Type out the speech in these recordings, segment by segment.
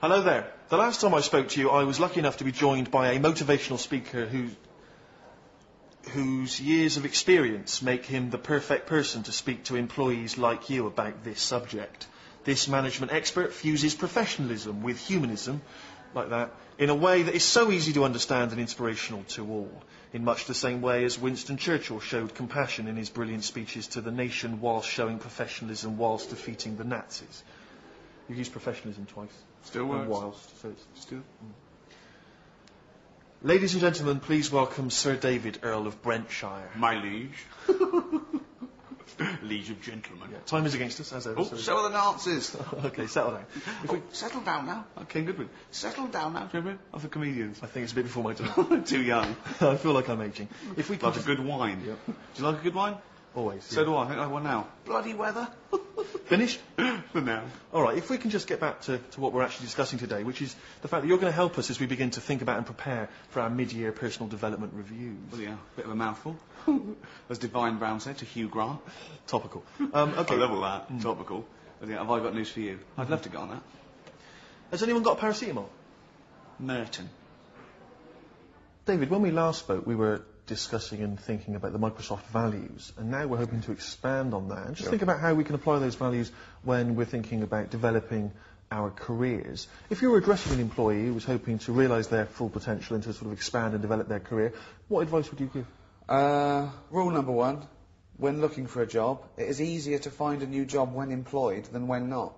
Hello there. The last time I spoke to you, I was lucky enough to be joined by a motivational speaker whose years of experience make him the perfect person to speak to employees like you about this subject. This management expert fuses professionalism with humanism, like that, in a way that is so easy to understand and inspirational to all, in much the same way as Winston Churchill showed compassion in his brilliant speeches to the nation whilst showing professionalism whilst defeating the Nazis. You've used professionalism twice. Still works. Whilst, so it's still. Ladies and gentlemen, please welcome Sir David, Earl of Brentshire. My liege. Liege of gentlemen. Yeah, time is against us, as ever. Oh, so are the Nazis. Okay, settle down. Settle down now. Okay, Goodwin. Settle down now, Goodwin. Of the comedians. I think it's a bit before my time. Too young. I feel like I'm ageing. If we Like a good wine. Yep. Do you like a good wine? Always. So do I. I think I want now. Bloody weather. Finished? For now. All right, if we can just get back to what we're actually discussing today, which is the fact that you're going to help us as we begin to think about and prepare for our mid-year personal development reviews. Well, yeah, bit of a mouthful. As Divine Brown said to Hugh Grant. Topical. Okay. I love all that. Topical. But yeah, have I got news for you? I'd love to get on that. Has anyone got paracetamol? Merton. David, when we last spoke, we were discussing and thinking about the Microsoft values, and now we're hoping to expand on that and just think about how we can apply those values when we're thinking about developing our careers. If you were addressing an employee who was hoping to realise their full potential and to sort of expand and develop their career, what advice would you give? Rule number one, when looking for a job, it is easier to find a new job when employed than when not.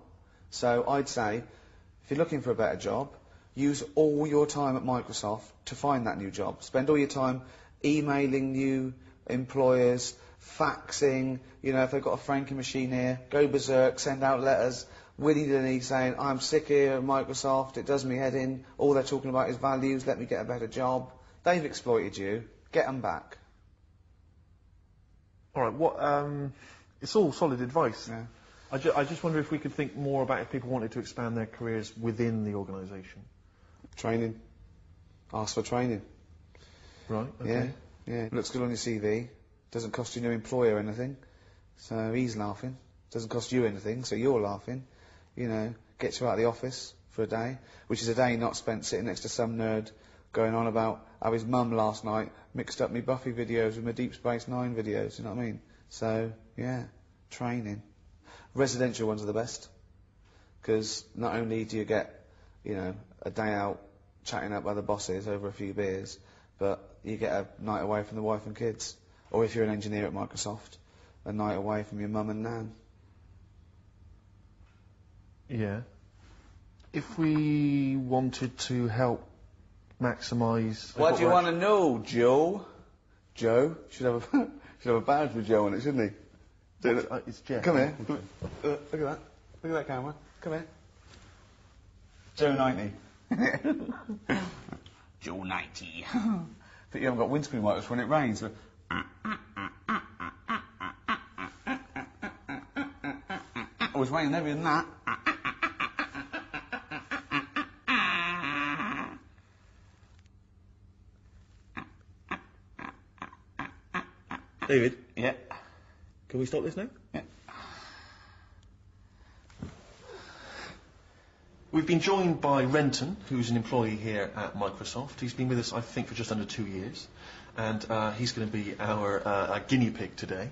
So I'd say, if you're looking for a better job, use all your time at Microsoft to find that new job. Spend all your time emailing new employers, faxing, you know, if they've got a franking machine here, go berserk, send out letters, willy-nilly saying, I'm sick here at Microsoft, it does me head in, all they're talking about is values, let me get a better job. They've exploited you, get them back. All right, it's all solid advice. Yeah. I just wonder if we could think more about if people wanted to expand their careers within the organisation. Training. Ask for training. Right, okay. Yeah. Looks good on your CV. Doesn't cost you no employer anything. So he's laughing. Doesn't cost you anything, so you're laughing. You know, gets you out of the office for a day, which is a day not spent sitting next to some nerd going on about how his mum last night mixed up me Buffy videos with my Deep Space Nine videos, you know what I mean? So, yeah, training. Residential ones are the best. Because not only do you get, you know, a day out chatting up by the bosses over a few beers, but you get a night away from the wife and kids. Or if you're an engineer at Microsoft, a night away from your mum and nan. Yeah. If we wanted to help maximise... What do you want to know, Joe? Joe? Should have a badge with Joe on it, shouldn't he? It's Jeff. Come here. Look at that. Look at that camera. Come here. Joe 90. Joe 90. But you haven't got windscreen wipers when it rains. But... It was raining heavier than that. David? Yeah. Can we stop this now? Yeah. We've been joined by Renton, who's an employee here at Microsoft. He's been with us, I think, for just under 2 years. And he's going to be our guinea pig today.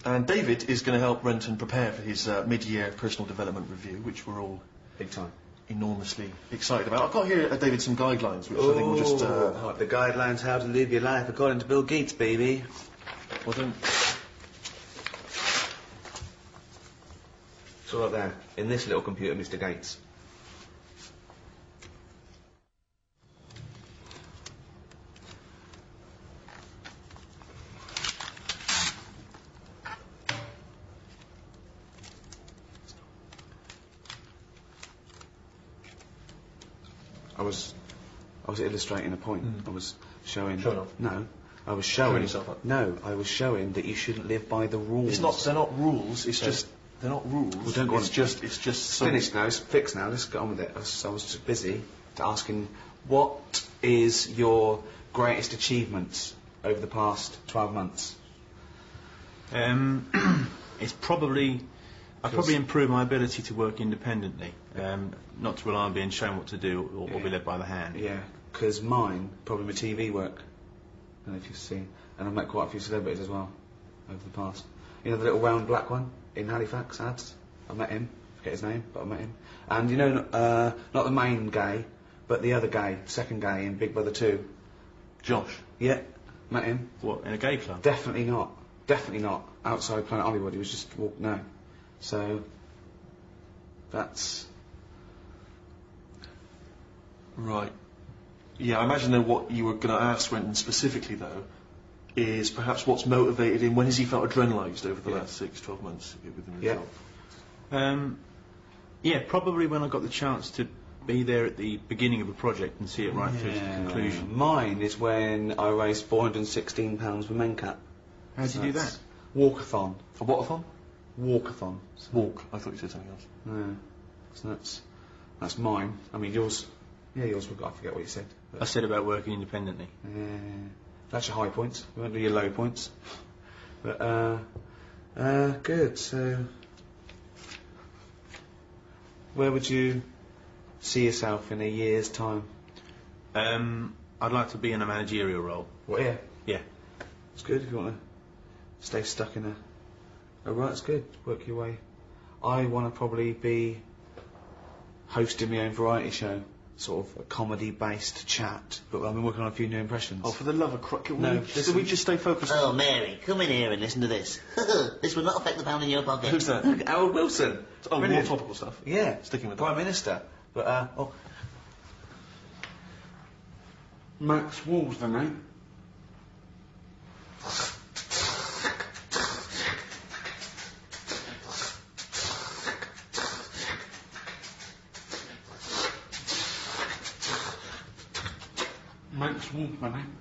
And David is going to help Renton prepare for his mid-year personal development review, which we're all Big time. enormously excited about. I've got here, David, some guidelines, which I think will just... the guidelines how to live your life according to Bill Gates, baby. Well done. It's all up there, in this little computer, Mr. Gates. I was illustrating a point. I was showing... Showing off? No. I was showing... Showing yourself up? No, I was showing that you shouldn't live by the rules. They're not rules, it's just... They're not rules. Well, don't go on. It's just... It's finished now, it's fixed now, let's get on with it. I was just busy asking, what is your greatest achievements over the past 12 months? It's probably I'd probably improve my ability to work independently, not to rely on being shown what to do or be led by the hand. Yeah, because mine, probably my TV work. I don't know if you've seen. And I've met quite a few celebrities as well over the past. You know the little round black one in Halifax ads? I met him. Forget his name, but I met him. And you know, not the main gay, but the other gay, second gay in Big Brother 2. Josh. Yeah, met him. What, in a gay club? Definitely not. Definitely not. Outside Planet Hollywood, he was just no. So, that's... Right. Yeah, I imagine that what you were going to ask, Brenton, specifically, though, is perhaps what's motivated him. When has he felt adrenalised over the last 6-12 months within his job? Yeah, probably when I got the chance to be there at the beginning of a project and see it right through to conclusion. Mine is when I raised £416 for MenCat. How did you do that? Walkathon. For what-a-thon? Walkathon. Walk. I thought you said something else. No. So that's mine. I mean, yours... Yeah, yours, I forget what you said. I said about working independently. That's your high points. You won't do your low points. But, good. So, where would you see yourself in a year's time? I'd like to be in a managerial role. What, yeah? Yeah. It's good if you want to stay stuck in a... Oh, right, it's good. Work your way. I want to probably be hosting my own variety show. Sort of a comedy-based chat, but I've been working on a few new impressions. Oh, for the love of Christ, can No, we just stay focused? Oh, Mary, come in here and listen to this. This will not affect the pound in your pocket. Who's that? Harold Wilson. Oh, Brilliant. more topical stuff. Yeah. Sticking with that. Prime Minister. But, Max Wall's the name. Max Wall's my name.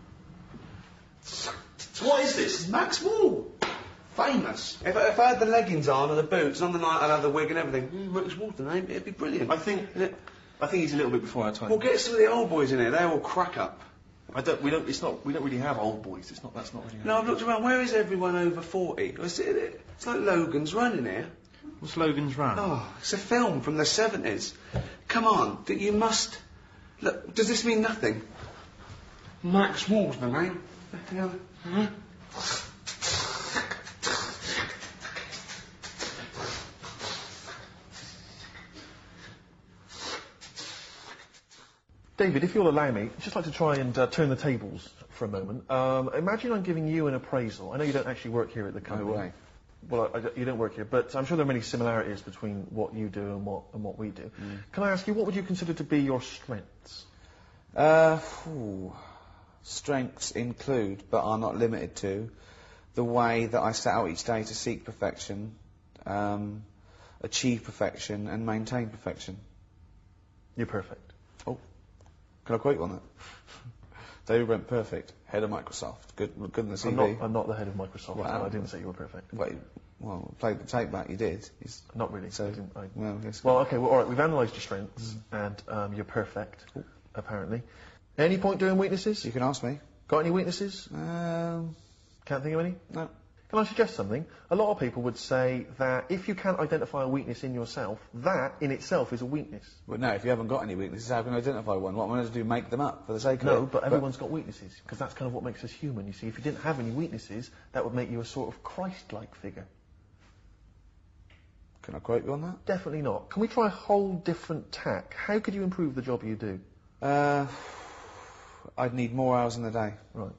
What is this? It's Max Wall. Famous. If I had the leggings on and the boots, and on the night I'd have the wig and everything, Max Wall's the name, it'd be brilliant. I think he's a little bit before our time. Well, get some of the old boys in here, they all crack up. We don't really have old boys. That's not really. No, I've looked around, where is everyone over 40? It's like Logan's Run in here. What's Logan's Run? Oh, it's a film from the 70s. Come on, you must... Look, does this mean nothing? Max Wall's the name. The hell? Huh? David, if you'll allow me, I'd just like to try and turn the tables for a moment. Imagine I'm giving you an appraisal. I know you don't actually work here at the company. No way. Well, you don't work here, but I'm sure there are many similarities between what you do and what we do. Can I ask you, what would you consider to be your strengths? Strengths include, but are not limited to, the way that I set out each day to seek perfection, achieve perfection, and maintain perfection. You're perfect. Oh, can I quote you on that? David Brent, perfect. Head of Microsoft. Good in the CV. I'm not the head of Microsoft. Well, I didn't say you were perfect. Well, played the tape back, you did. Not really. So, Well, okay, well, all right, we've analysed your strengths, and you're perfect, apparently. Any point doing weaknesses? You can ask me. Got any weaknesses? Can't think of any? No. Can I suggest something? A lot of people would say that if you can't identify a weakness in yourself, that in itself is a weakness. But no, if you haven't got any weaknesses, how can I identify one? What am I going to do, make them up for the sake of it? No, but everyone's got weaknesses, because that's kind of what makes us human. You see, if you didn't have any weaknesses, that would make you a sort of Christ-like figure. Can I quote you on that? Definitely not. Can we try a whole different tack? How could you improve the job you do? I'd need more hours in the day. Right.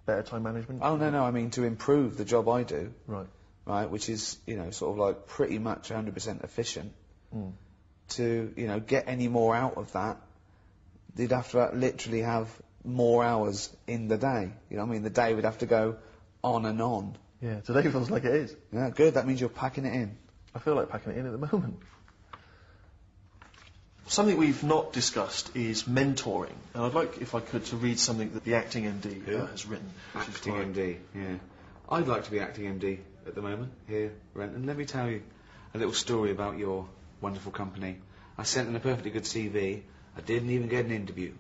Better time management? Oh, no, I mean to improve the job I do. Right. Right, which is, sort of like pretty much 100% efficient. To, get any more out of that, they'd have to literally have more hours in the day. You know what I mean? The day would have to go on and on. Yeah, today feels like it is. Yeah, good. That means you're packing it in. I feel like packing it in at the moment. Something we've not discussed is mentoring, and I'd like, if I could, to read something that the acting MD has written. Acting MD, yeah. I'd like to be acting MD at the moment here, Brent, and let me tell you a little story about your wonderful company. I sent in a perfectly good CV. I didn't even get an interview.